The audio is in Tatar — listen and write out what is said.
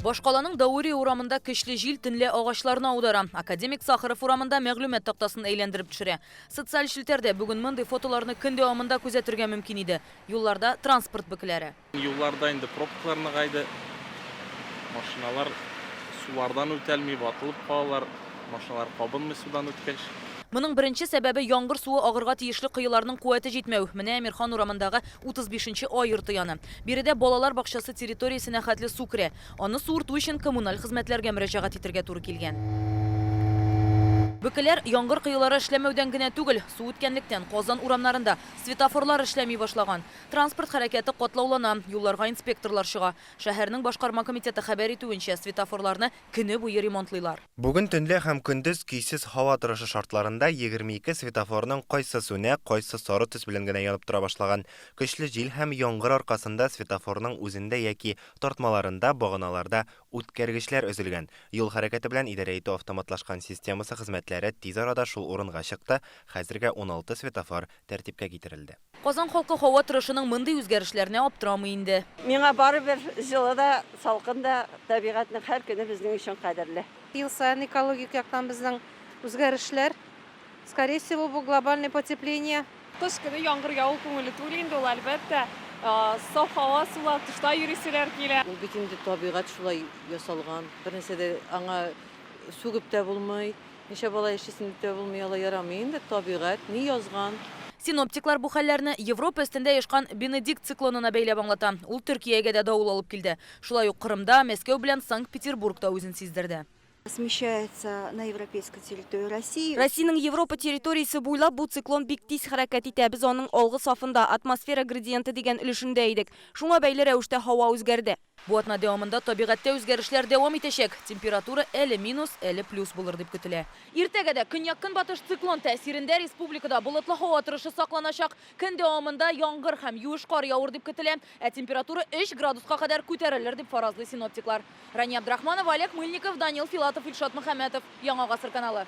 Башкаланың Даури урамында көчле җил төнлә агачларны аудара. Академик Сахаров урамында мәгълүмат тактасын әйләндереп төшерә. Социаль челтәрдә бүген мондай фотоларны көн дәвамында күзәтергә мөмкин иде. Юлларда транспорт бөкләре. Юлларда инде пробкаларны кайды. Машиналар сулардан үтәлми, батылып калалар. Машиналар кабынмый судан үткәч. Моның беренче сәбәбе яңгыр суы агырга тиешле кыйларның куәте җитмәү. Менә Әмирхан урамындагы 35-нче ай йорты яны. Биредә балалар бакчасы территориясенә хәтле су керә. Аны суырту өчен коммуналь хезмәтләргә мөрәҗәгать итәргә туры килгән. Бөкеләр яңгыр кыйлары эшләмәүдән генә түгел, су үткәнлектән Казан урамнарында светофорлар эшләми башлаган. Транспорт хәрәкәте катлаулана, юлларга инспекторлар чыга. Шәһәрнең башкарма комитеты хәбәр итүенчә, светофорларны көне буе ремонтлыйлар. Бүген төнлә һәм көндез көйсез һава торышы шартларында 22 светофорның кайсы сүнә, кайсы сары төс белән генә янып тора башлаган. Көчле җил һәм яңгыр аркасында светофорның үзендә яки тартмаларында, баганаларда үткәргечләр өзелгән. Юл хәрәкәте белән идарә итү автоматлашкан системасы хезмәтләре тиз арада шул урынга чыкты. Хәзергә 16 светофор тәртипкә китерелде. Казан халкы һава торышының мондый үзгәрешләренә аптырамый инде. Миңа барыбер җылы да, салкын да, табигатьнең һәр көне безнең өчен кадерле. Ел саен экологик яктан безнең үзгәрешләр. Скорее всего, бу глобальное потепление. Кыш көне яңгыр яву күңелле түгел инде ул, әлбәттә. Саф һава, сулар тышта йөриселәр килә. Ул бит инде табигать шулай ясалган. Бернәрсә дә аңа сүгеп тә булмый, ничә бала яшисен дә булмый, ала ярамый инде табигать ни язган. Синоптиклар бу хәлләрне Европа өстендә яшкан Бенедикт циклонына бәйләп аңлата. Ул Төркиягә дә давыл алып килде. Шулай ук Кырымда, Мәскәү белән Санкт-Петербургта үзен сиздерде. Смещается на европейской территории России. Россиянең Европа территориясе буйлап бу циклон бик тиз хәрәкәт итә. Без аның алгы сафында атмосфера градиенты дигән өлешендә идек. Шуңа бәйле рәвештә һава үзгәрде. Бу атна дәвамында табигатьтә үзгәрешләр дәвам итәчәк. Температура әле минус, әле плюс булыр дип көтелә. Иртәгә дә көньяк-көнбатыш циклон тәэсирендә республикада болытлы һава торышы сакланачак. Көн дәвамында яңгыр һәм юеш кар явыр дип көтелә. Температура 3 градуска кадәр күтәрелер дип фаразлый синоптиклар. Рания Абдрахманова, Олег Мыльников, Данил Филатов, Ильшат Мөхәммәтов. Яңа гасыр каналы.